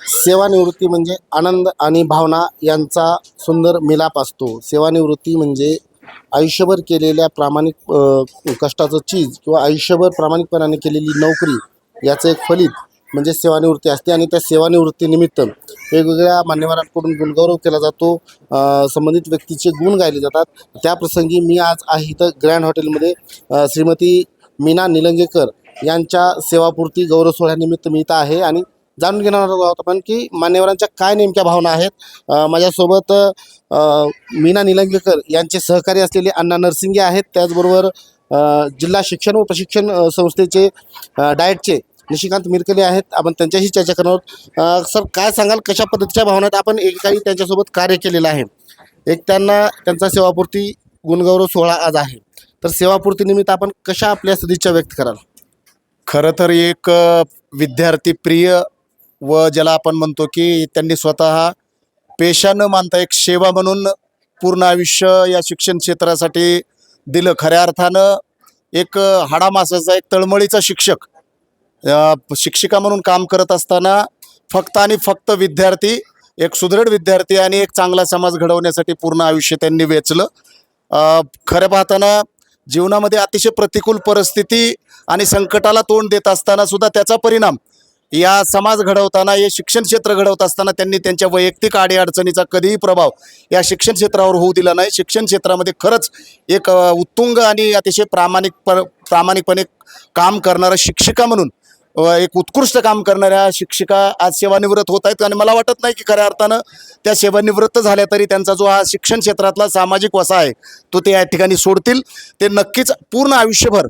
सेवानिवृत्ती म्हणजे आनंद आणि भावना यांचा सुंदर मिलाप असतो. सेवानिवृत्ती म्हणजे आयुष्यभर केलेल्या प्रामाणिक कष्टाचं चीज किंवा आयुष्यभर प्रामाणिकपणाने केलेली नोकरी याचं एक फलित म्हणजे सेवानिवृत्ती असते. आणि त्या सेवानिवृत्तीनिमित्त वेगवेगळ्या मान्यवरांकडून गुणगौरव केला जातो. संबंधित व्यक्तीचे गुण गायले जातात. त्याप्रसंगी मी आज आहे इथं ग्रँड हॉटेलमध्ये श्रीमती मीना निलंगेकर यांच्या सेवापूर्ती गौरव सोहळ्यानिमित्त मी इथं आहे आणि जाणून घेणार आहोत आपण की मान्यवरांच्या काय नेमक्या भावना आहेत. माझ्यासोबत मीना निलंगेकर यांचे सहकारी असलेले अण्णा नरसिंगे आहेत. त्याचबरोबर जिल्हा शिक्षण व प्रशिक्षण संस्थेचे डाएटचे निशिकांत मिरकले आहेत. आपण त्यांच्याशी चर्चा करणार आहोत. सर, काय सांगाल, कशा पद्धतीच्या भावना आहेत? आपण एकेकाळी त्यांच्यासोबत कार्य केलेलं आहे. त्यांचा सेवापूर्ती गुणगौरव सोहळा आज आहे, तर सेवापूर्तीनिमित्त आपण कशा आपल्या सदिच्छा व्यक्त कराल? खरं तर एक विद्यार्थी प्रिय व ज्याला आपण म्हणतो की त्यांनी स्वतः पेशा न मानता एक सेवा म्हणून पूर्ण आयुष्य या शिक्षण क्षेत्रासाठी दिलं. खऱ्या अर्थानं एक हाडामासाचा एक तळमळीचा शिक्षक शिक्षिका म्हणून काम करत असताना फक्त आणि फक्त विद्यार्थी, एक सुदृढ विद्यार्थी आणि एक चांगला समाज घडवण्यासाठी पूर्ण आयुष्य त्यांनी वेचलं. खरं पाहताना जीवनामध्ये अतिशय प्रतिकूल परिस्थिती आणि संकटाला तोंड देत असताना सुद्धा त्याचा परिणाम या समाज घडवताना, हे शिक्षण क्षेत्र घडवत असताना त्यांनी त्यांच्या वैयक्तिक अडीअडचणीचा कधीही प्रभाव या शिक्षण क्षेत्रावर होऊ दिला नाही. शिक्षण क्षेत्रामध्ये खरंच एक उत्तुंग आणि अतिशय प्रामाणिकपणे काम करणारा शिक्षिका म्हणून एक उत्कृष्ट काम करणाऱ्या शिक्षिका आज सेवानिवृत्त होत आहेत. आणि मला वाटत नाही की खऱ्या अर्थानं त्या सेवानिवृत्त झाल्या तरी त्यांचा जो हा शिक्षण क्षेत्रातला सामाजिक वसा आहे तो ते या ठिकाणी सोडतील. ते नक्कीच पूर्ण आयुष्यभर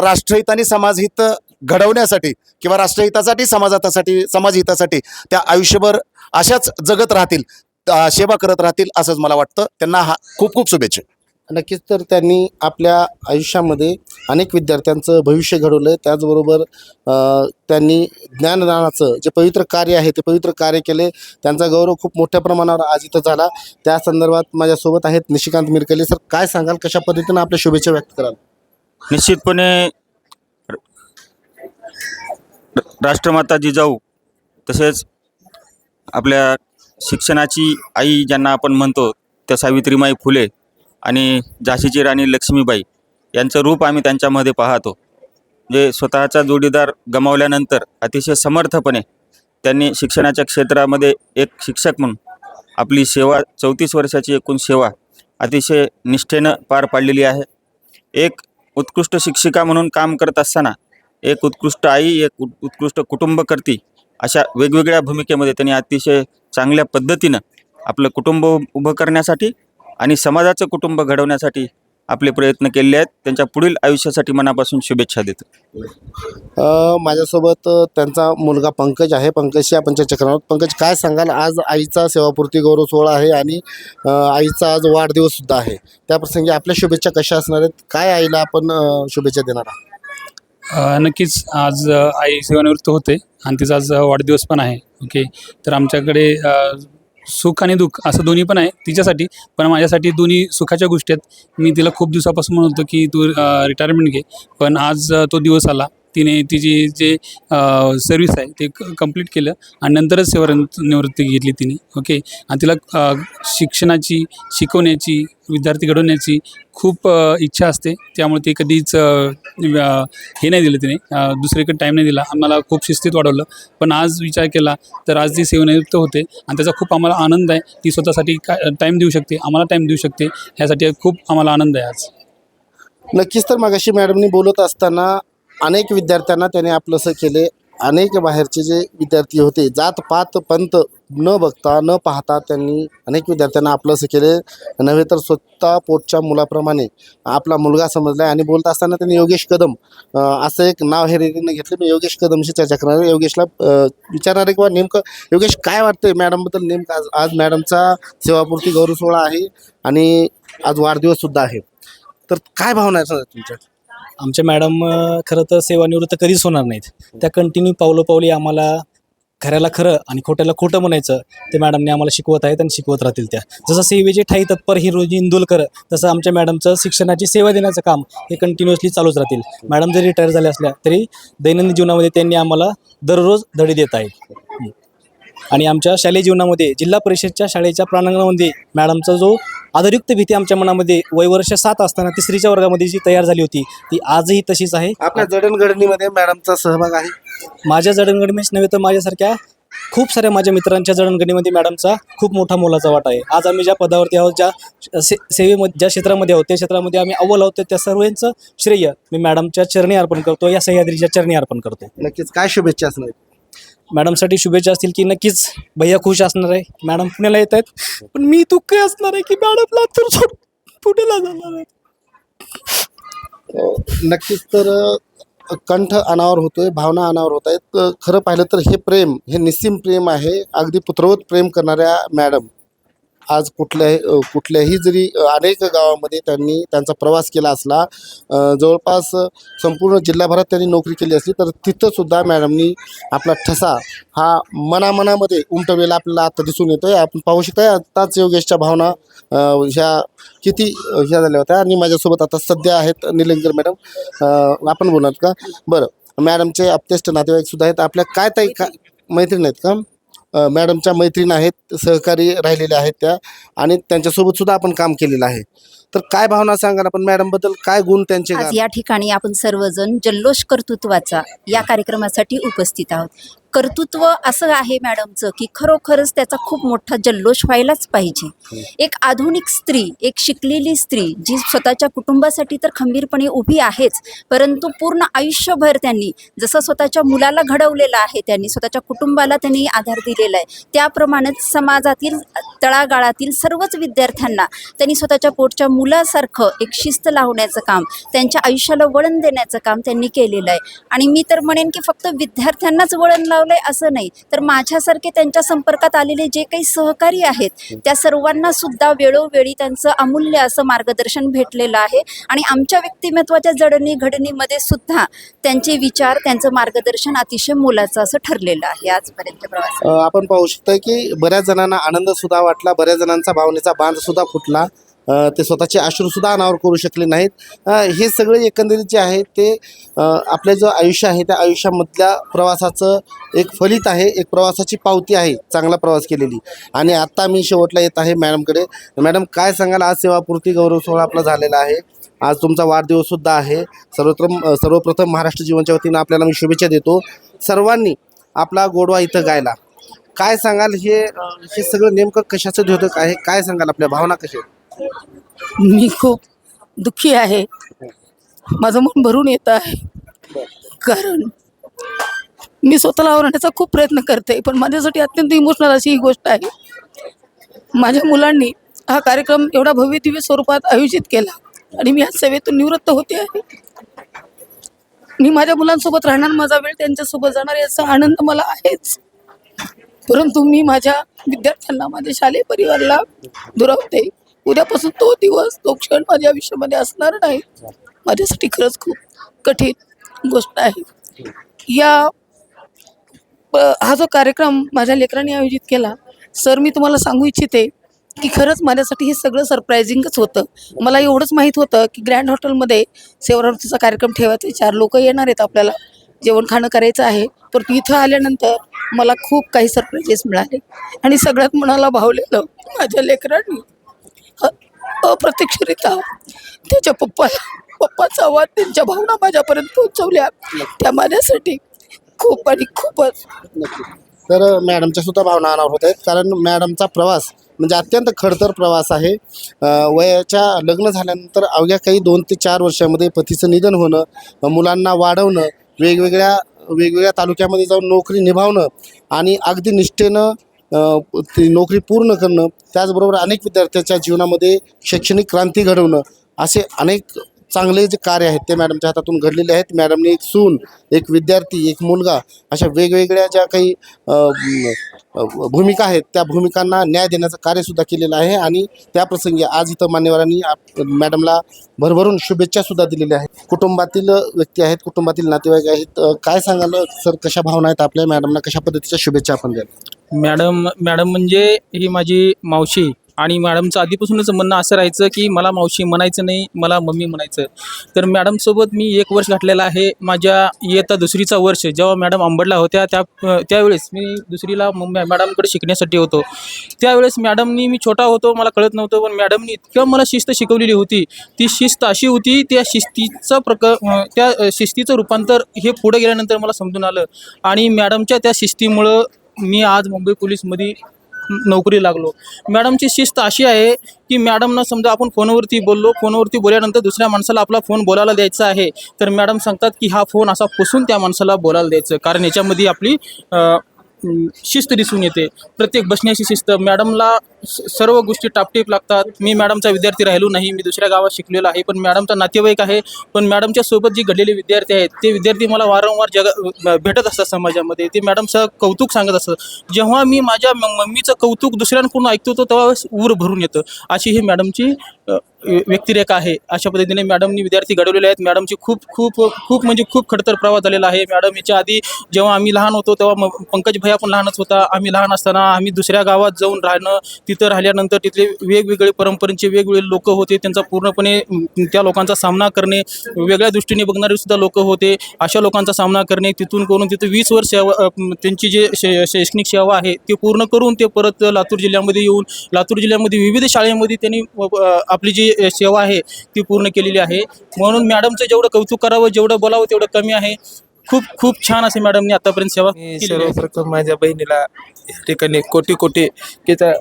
राष्ट्रहित आणि समाजहित घडवण्यासाठी किंवा राष्ट्रहितासाठी समाजहितासाठी त्या आयुष्यभर अशाच जगत राहतील, सेवा करत राहतील असंच मला वाटतं. त्यांना खूप खूप शुभेच्छा. नक्कीच. तर त्यांनी आपल्या आयुष्यामध्ये अनेक विद्यार्थ्यांचं भविष्य घडवलं आहे. त्याचबरोबर त्यांनी ज्ञानदानाचं जे पवित्र कार्य आहे ते पवित्र कार्य केले. त्यांचा गौरव खूप मोठ्या प्रमाणावर आज इथं झाला. त्या संदर्भात माझ्यासोबत आहेत निशिकांत मिरकले. सर, काय सांगाल, कशा पद्धतीनं आपल्या शुभेच्छा व्यक्त कराल? निश्चितपणे राष्ट्रमाता जिजाऊ तसेच आपल्या शिक्षणाची आई ज्यांना आपण म्हणतो त्या सावित्रीमाई फुले आणि झाशीची राणी लक्ष्मीबाई यांचं रूप आम्ही त्यांच्यामध्ये पाहतो. जे स्वतःचा जोडीदार गमावल्यानंतर अतिशय समर्थपणे त्यांनी शिक्षणाच्या क्षेत्रामध्ये एक शिक्षक म्हणून आपली सेवा 34 वर्षाची एकूण सेवा अतिशय निष्ठेनं पार पाडलेली आहे. एक उत्कृष्ट शिक्षिका म्हणून काम करत असताना एक उत्कृष्ट आई, एक उत्कृष्ट कुटुंबकर्ती अशा वेगवेगळ्या भूमिकेमध्ये त्यांनी अतिशय चांगल्या पद्धतीनं आपलं कुटुंब उभं करण्यासाठी आणि समाजाचं कुटुंब घडवण्यासाठी आपले प्रयत्न केले आहेत. त्यांच्या पुढील आयुष्यासाठी मनापासून शुभेच्छा देतो. माझ्यासोबत त्यांचा मुलगा पंकज आहे. पंकजशी आपण चर्चा करणार आहोत. पंकज, काय सांगाल, आज आईचा सेवापूर्ती गौरव सोहळा आहे आणि आईचा आज वाढदिवससुद्धा आहे. त्याप्रसंगी आपल्या शुभेच्छा कशा असणार आहेत? काय आईला आपण शुभेच्छा देणार आहात? नक्कीच आज आई सेवानिवृत्त होते आणि तिचा आज वाढदिवस पण आहे. ओके, तर आमच्याकडे सुख आणि दुःख असं दोन्ही पण आहे तिच्यासाठी, पण माझ्यासाठी दोन्ही सुखाच्या गोष्टी आहेत. मी तिला खूप दिवसापासून म्हणत होतो की तू रिटायरमेंट घे, पण आज तो दिवस आला. तिने तिची जे सर्विस आहे ते कंप्लीट केलं आणि नंतरच सेवानिवृत्ती घेतली तिने. ओके, आणि तिला शिक्षणाची, शिकवण्याची, विद्यार्थी घडवण्याची खूप इच्छा असते. त्यामुळे ते कधीच हे नाही दिलं तिने, दुसरीकडे टाईम नाही दिला. आम्हाला खूप शिस्तीत वाढवलं. पण आज विचार केला तर आज ती सेवानिवृत्त होते आणि त्याचा खूप आम्हाला आनंद आहे. ती स्वतःसाठी काय टाईम देऊ शकते, आम्हाला टाईम देऊ शकते, ह्यासाठी खूप आम्हाला आनंद आहे आज. नक्कीच. तर मगाशी मॅडमनी बोलत असताना अनेक विद्यार्थ्यांना त्याने आपलंसं केले. अनेक बाहेरचे जे विद्यार्थी होते, जात पात पंत न बघता न पाहता त्यांनी अनेक विद्यार्थ्यांना आपलंसं केले, नव्हे तर स्वतः पोटच्या मुलाप्रमाणे आपला मुलगा समजला आहे. आणि बोलत असताना त्यांनी योगेश कदम असं एक नाव हेरेरीने घेतलं. मी योगेश कदमशी चर्चा करणार आहे. योगेशला विचारणार आहे किंवा नेमकं योगेश काय वाटतंय मॅडमबद्दल? नेमकं आज मॅडमचा सेवापूर्ती गौरव सोहळा आहे आणि आज वाढदिवससुद्धा आहे, तर काय भावना आहे तुमच्या? आमच्या मॅडम खरं तर सेवानिवृत्त कधीच होणार नाहीत. त्या कंटिन्यू पावलोपावली आम्हाला खऱ्याला खरं आणि खोट्याला खोटं म्हणायचं ते मॅडमने आम्हाला शिकवत आहेत आणि शिकवत राहतील. त्या जसं सेवेचे ठाई तत्पर हिरोजी इंदुलकर, तसं आमच्या मॅडमचं शिक्षणाची सेवा देण्याचं काम हे कंटिन्युअसली चालूच राहतील. मॅडम जरी रिटायर झाल्या असल्या तरी दैनंदिन जीवनामध्ये त्यांनी आम्हाला दररोज धडे देत आहेत. आणि आमच्या शालेय जीवनामध्ये जिल्हा परिषदच्या शाळेच्या प्रांगणामध्ये मॅडमचा जो आदरयुक्त भीती आमच्या मनामध्ये वयवर्ष 7 असताना 3रीच्या वर्गामध्ये जी तयार झाली होती ती आजही तशीच आहे. आपल्या जडणघडणीमध्ये मॅडमचा सहभाग आहे. माझ्या जडणघडणीच नव्हे तर माझ्यासारख्या खूप साऱ्या माझ्या मित्रांच्या जडणघडणीमध्ये मॅडमचा खूप मोठा मोलाचा वाटा आहे. आज आम्ही ज्या पदावरती आहोत, ज्या सेवेमध्ये ज्या क्षेत्रामध्ये आहोत, त्या क्षेत्रामध्ये आम्ही अव्वल आहोत, त्या सर्वांचं श्रेय मी मॅडमच्या चरणी अर्पण करतो, या सह्याद्रीच्या चरणी अर्पण करतो. नक्कीच काय शुभेच्छा असणार आहेत? मॅडमसाठी शुभेच्छा असतील की नक्कीच भैया खुश असणार आहे, मॅडम पुण्याला येत आहेत, पण मी दुःखी असणार आहे की मॅडम लातूर सोडून पुण्याला जाणार आहे. नक्कीच. तर कंठ अनावर होतोय, भावना अनावर होत आहेत. खरं पाहिलं तर हे प्रेम, हे निस्सीम प्रेम आहे. अगदी पुत्रवत प्रेम करणाऱ्या मॅडम आज कुठल्याही जरी अनेक गावामध्ये त्यांनी त्यांचा प्रवास केला असला, जवळपास संपूर्ण जिल्हाभरात त्यांनी नोकरी केली असली, तर तिथंसुद्धा मॅडमनी आपला ठसा हा मनामध्ये उमटवलेला आपल्याला आता दिसून येतो आहे. आपण पाहू शकता आत्ताच योगेशच्या भावना ह्या किती ह्या झाल्या होत्या. आणि माझ्यासोबत आता सध्या आहेत निलंगेकर मॅडम. आपण बोलणार का? बरं, मॅडमचे अप्तेष्ट नातेवाईकसुद्धा आहेत. आपल्या काय मैत्रीण आहेत का? मॅडमच्या मैत्रीण आहेत, सहकारी राहिलेले आहेत त्या, आणि त्यांच्यासोबतसुद्धा आपण काम केलेलं आहे. तर काय भावना सांगाल आपण मॅडमबद्दल? काय गुण त्यांचे? आज या ठिकाणी आपण सर्वजण जल्लोष कर्तृत्वाचा या कार्यक्रमासाठी उपस्थित आहोत. कर्तृत्व असं आहे मॅडमचं की खरोखरच त्याचा खूप मोठा जल्लोष व्हायलाच पाहिजे. एक आधुनिक स्त्री, एक शिकलेली स्त्री जी स्वतःच्या कुटुंबासाठी तर खंबीरपणे उभी आहेच, परंतु पूर्ण आयुष्यभर त्यांनी जसं स्वतःच्या मुलाला घडवलेलं आहे, त्यांनी स्वतःच्या कुटुंबाला त्यांनी आधार दिलेला आहे, त्याप्रमाणेच समाजातील तळागाळातील सर्वच विद्यार्थ्यांना त्यांनी स्वतःच्या पोटच्या मुलासारखं एक शिस्त लावण्याचं काम, त्यांच्या आयुष्याला वळण देण्याचं काम त्यांनी केलेलं आहे. आणि मी तर म्हणेन की फक्त विद्यार्थ्यांनाच वळण लावलंय असं नाही, तर माझ्यासारखे त्यांच्या संपर्कात आलेले जे काही सहकारी आहेत त्या सर्वांना सुद्धा वेळोवेळी त्यांचं अमूल्य असं मार्गदर्शन भेटलेलं आहे. आणि आमच्या व्यक्तिमत्वाच्या जडणघडणीमध्ये सुद्धा त्यांचे विचार, त्यांचं मार्गदर्शन अतिशय मोलाचं असं ठरलेलं आहे आजपर्यंत प्रवास. आपण पाहू शकता की बऱ्याच जणांना आनंद सुद्धा वाटला, बऱ्याच जणांचा भावनेचा बांध सुद्धा फुटला. ते स्वतःचे अश्रूसुद्धा अनावर करू शकले नाहीत. हे सगळे एकंदरीत जे आहे ते आपलं जो आयुष्य आहे त्या आयुष्यामधल्या प्रवासाचं एक फलित आहे, एक प्रवासाची पावती आहे, चांगला प्रवास केलेली. आणि आत्ता मी शेवटला येत आहे मॅडमकडे. मॅडम काय सांगाल? आज सेवापूर्ती गौरव सोहळा आपला झालेला आहे, आज तुमचा वाढदिवससुद्धा आहे. सर्वप्रथम महाराष्ट्र जीवनच्या वतीनं आपल्याला मी शुभेच्छा देतो. सर्वांनी आपला गोडवा इथं गायला. काय सांगाल? हे सगळं नेमकं कशाचं द्योतक आहे? काय सांगाल? आपल्या भावना कशा आहेत? मी खूप दुःखी आहे, माझं मन भरून येत आहे, कारण मी स्वतःला आवरण्याचा खूप प्रयत्न करते, पण माझ्यासाठी अत्यंत इमोशनल अशी ही गोष्ट आहे. माझ्या मुलांनी हा कार्यक्रम एवढा भव्य दिव्य स्वरूपात आयोजित केला आणि मी आज सेवेतून निवृत्त होते आहे. मी माझ्या मुलांसोबत राहणार, माझा वेळ त्यांच्यासोबत जाणार याचा आनंद मला आहेच, परंतु मी माझ्या विद्यार्थ्यांना, माझ्या शालेय परिवाराला दुरावते. उद्यापासून तो दिवस, तो क्षण माझ्या आयुष्यामध्ये असणार नाही. माझ्यासाठी खरंच खूप कठीण गोष्ट आहे. हा जो कार्यक्रम माझ्या लेकरांनी आयोजित केला, सर मी तुम्हाला सांगू इच्छिते की खरंच माझ्यासाठी हे सगळं सरप्रायझिंगच होतं. मला एवढंच माहीत होतं की ग्रँड हॉटेलमध्ये सेवावृत्तीचा कार्यक्रम ठेवायचा, 4 लोक येणार आहेत, आपल्याला जेवण खाणं करायचं आहे. पण इथं आल्यानंतर मला खूप काही सरप्राइजेस मिळाले आणि सगळ्यात मनाला भावलेलं माझ्या लेकरांनी अप्रत्यक्षरित्या त्याच्या पप्पाचा आवाज, त्यांच्या भावना माझ्यापर्यंत पोहोचवल्या. त्या माझ्यासाठी खूप आणि खूपच. तर मॅडमच्या सुद्धा भावना अनावर होत आहेत, कारण मॅडमचा प्रवास म्हणजे अत्यंत खडतर प्रवास आहे. वयाच्या लग्न झाल्यानंतर अवघ्या काही 2 ते 4 वर्षामध्ये पतीचं निधन होणं, मुलांना वाढवणं, वेगवेगळ्या तालुक्यामध्ये जाऊन नोकरी निभावणं आणि अगदी निष्ठेनं ती नोकरी पूर्ण करणं, त्याचबरोबर अनेक विद्यार्थ्यांच्या जीवनामध्ये शैक्षणिक क्रांती घडवणं, असे अनेक चांगले जे कार्य आहेत ते मॅडमच्या हातातून घडलेले आहेत. मॅडमने एक सून, एक विद्यार्थी, एक मुलगा अशा वेगवेगळ्या ज्या काही भूमिका आहेत त्या भूमिकांना न्याय देण्याचं कार्यसुद्धा केलेलं आहे. आणि त्याप्रसंगी आज इथं मान्यवरांनी मॅडमला भरभरून शुभेच्छासुद्धा दिलेल्या आहेत. कुटुंबातील व्यक्ती आहेत, कुटुंबातील नातेवाईक आहेत. काय सांगाल सर, कशा भावना आहेत आपल्या? मॅडमला कशा पद्धतीच्या शुभेच्छा आपण द्याल? मॅडम म्हणजे ही माझी मावशी आणि मॅडमचं आधीपासूनच म्हणणं असं राहायचं की मला मावशी म्हणायचं नाही, मला मम्मी म्हणायचं. तर मॅडमसोबत मी 1 वर्ष घातलेलं आहे. माझ्या इयत्ता 2रीचा वर्ष जेव्हा मॅडम अंबडला होत्या त्यावेळेस मी 2रीला मॅडमकडे शिकण्यासाठी होतो. त्यावेळेस मॅडमनी, मी छोटा होतो, मला कळत नव्हतं, पण मॅडमनी इतकं मला शिस्त शिकवलेली होती. ती शिस्त अशी होती, त्या शिस्तीचं रूपांतर हे पुढे गेल्यानंतर मला समजून आलं. आणि मॅडमच्या त्या शिस्तीमुळं मी आज मुंबई पोलीसमध्ये नोकरी लागलो. मॅडमची शिस्त अशी आहे की मॅडमनं समजा आपण फोनवरती बोलल्यानंतर दुसऱ्या माणसाला आपला फोन बोलायला द्यायचा आहे, तर मॅडम सांगतात की हा फोन असा पुसून त्या माणसाला बोलायला द्यायचं, कारण याच्यामध्ये आपली शिस्त दिसून येते. प्रत्येक बसण्याची शिस्त. मॅडमला सर्व गोष्टी टापटीप लागतात. मी मॅडमचा विद्यार्थी राहिलो नाही, मी दुसऱ्या गावात शिकलेलो आहे, पण मॅडमचा नातेवाईक आहे. पण मॅडमच्या सोबत जे घडलेले विद्यार्थी आहेत ते विद्यार्थी मला वारंवार भेटत असतात समाजामध्ये. ते मॅडमचं कौतुक सांगत असतात. जेव्हा मी माझ्या मम्मीचं कौतुक दुसऱ्यांकडून ऐकतो तो तेव्हा ऊर भरून येतं. अशी ही मॅडमची व्यक्तिरेखा आहे. अशा पद्धतीने मॅडमनी विद्यार्थी घडवलेले आहेत. मॅडमची खूप म्हणजे खूप खडतर प्रवास झालेला आहे. मॅडम याच्या आधी जेव्हा आम्ही लहान होतो तेव्हा पंकज भैया पण लहानच होता. आम्ही लहान असताना आम्ही दुसऱ्या गावात जाऊन राहणं, तिथं राहिल्यानंतर तिथले वेगवेगळे परंपरेचे वेगवेगळे लोक होते, त्यांचा पूर्णपणे त्या लोकांचा सामना करणे, वेगळ्या दृष्टीने बघणारे सुद्धा लोक होते, अशा लोकांचा सामना करणे, तिथून करून तिथं 20 वर्ष त्यांची जे शैक्षणिक सेवा आहे ते पूर्ण करून ते परत लातूर जिल्ह्यामध्ये येऊन लातूर जिल्ह्यामध्ये विविध शाळेमध्ये त्यांनी आपली जी सेवा आहे ती पूर्ण केलेली आहे. म्हणून मॅडमचं जेवढं कौतुक करावं, जेवढं बोलावं तेवढं कमी आहे. खूप छान असे मॅडमनी आतापर्यंत सेवा मी केलेली आहे. सर्वप्रथम माझ्या बहिणीला या ठिकाणी कोटी तिचा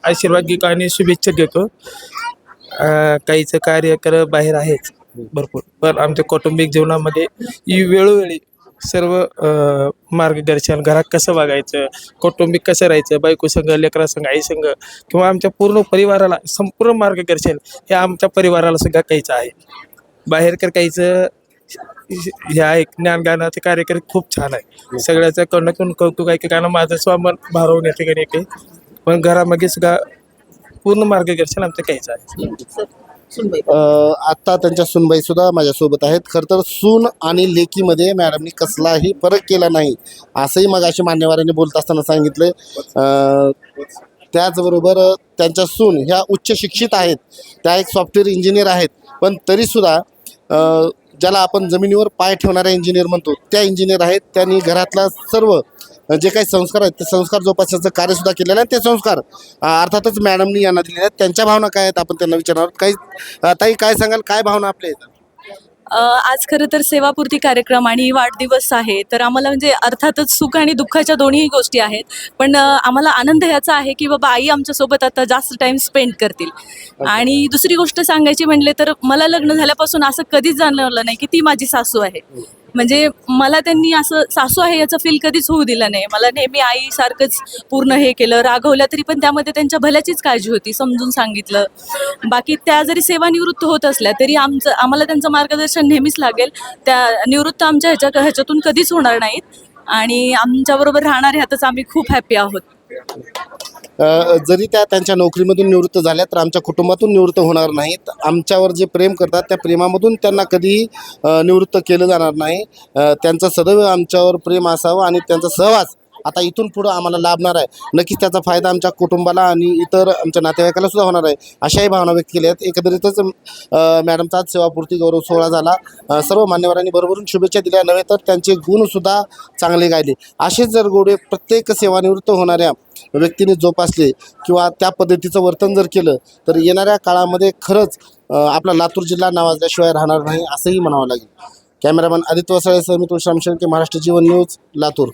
आशीर्वाद घेतो आणि शुभेच्छा घेतो. काहीचं कार्य बाहेर आहेच भरपूर, पण आमच्या कौटुंबिक जीवनामध्ये वेळोवेळी सर्व मार्गदर्शन, घरात कसं वागायचं, कौटुंबिक कसं राहायचं, बायको संघ, लेकरा संघ, आई संघ किंवा आमच्या पूर्ण परिवाराला संपूर्ण मार्गदर्शन हे आमच्या परिवाराला सुद्धा काहीचं आहे. बाहेर काहीचं ह्या एक ज्ञानगानाचे कार्यक्रम खूप छान आहे. सगळ्याचं कडून कौतुक आहे की कारण माझं स्वामान भारावून या ठिकाणी काही, पण घरामध्ये सुद्धा पूर्ण मार्गदर्शन आमचं काहीच आहे. आत्ता त्यांच्या सूनबाई सुद्धा माझ्यासोबत आहेत. खरं तर सून आणि लेकीमध्ये मॅडमनी कसलाही फरक केला नाही असंही मग अशी मान्यवरांनी बोलत असताना सांगितलं. त्याचबरोबर त्यांच्या सून ह्या उच्च शिक्षित आहेत, त्या एक सॉफ्टवेअर इंजिनियर आहेत, पण तरीसुद्धा ज्याला आपण जमिनीवर पाय ठेवणाऱ्या इंजिनियर म्हणतो त्या इंजिनियर आहेत. त्यांनी घरातला सर्व जे काही संस्कार आहेत ते संस्कार जोपासण्याचं कार्यसुद्धा केलेलं आहे. ते संस्कार अर्थातच मॅडमनी यांना दिलेले आहेत. त्यांच्या भावना काय आहेत आपण त्यांना विचारणार. काही ताई काय सांगाल, काय भावना आपल्या आहेत? आज खरं तर सेवापूर्ती कार्यक्रम आणि वाढदिवस आहे, तर आम्हाला म्हणजे अर्थातच सुख आणि दुःखाच्या दोन्ही गोष्टी आहेत. पण आम्हाला आनंद ह्याचा आहे की बाबा आई आमच्यासोबत आता जास्त टाईम स्पेंड करतील. आणि दुसरी गोष्ट सांगायची म्हणले तर मला लग्न झाल्यापासून असं कधीच जाणवलं नाही की ती माझी सासू आहे. म्हणजे मला त्यांनी असं सासू आहे याचं फील कधीच होऊ दिलं नाही. मला नेहमी आईसारखंच पूर्ण हे केलं, रागवल्या तरी पण त्यामध्ये त्यांच्या भल्याचीच काळजी होती, समजून सांगितलं. बाकी त्या जरी सेवानिवृत्त होत असल्या तरी आम्हाला त्यांचं मार्गदर्शन नेहमीच लागेल. त्या निवृत्त आमच्या ह्याच्यातून कधीच होणार नाहीत आणि आमच्याबरोबर राहणार ह्यातच आम्ही खूप हॅपी आहोत. जरी त्या त्यांच्या नोकरीमधून निवृत्त झाल्या तर आमच्या कुटुंबातून निवृत्त होणार नाहीत. आमच्यावर जे प्रेम करतात त्या प्रेमामधून त्यांना कधीही निवृत्त केलं जाणार नाही. त्यांचं सदैव आमच्यावर प्रेम असावं आणि त्यांचा सहवास आता इथून पुढं आम्हाला लाभणार आहे. नक्कीच त्याचा फायदा आमच्या कुटुंबाला आणि इतर आमच्या नातेवाईकाला सुद्धा होणार आहे, अशाही भावना व्यक्त केल्या आहेत. एकंदरीतच मॅडमचा आज सेवापूर्ती गौरव सोहळा झाला. सर्व मान्यवरांनी भरभरून शुभेच्छा दिल्या, नव्हे तर त्यांचे गुणसुद्धा चांगले गायले. असेच जर गोडे प्रत्येक सेवानिवृत्त होणाऱ्या व्यक्तीने जोपासले किंवा त्या पद्धतीचं वर्तन जर केलं तर येणाऱ्या काळामध्ये खरंच आपला लातूर जिल्हा नावाजल्याशिवाय राहणार नाही असंही म्हणावं लागेल. कॅमेरामॅन आदित्य वसाळेसह मी तुळशीराम शेळके, महाराष्ट्र जीवन न्यूज, लातूर.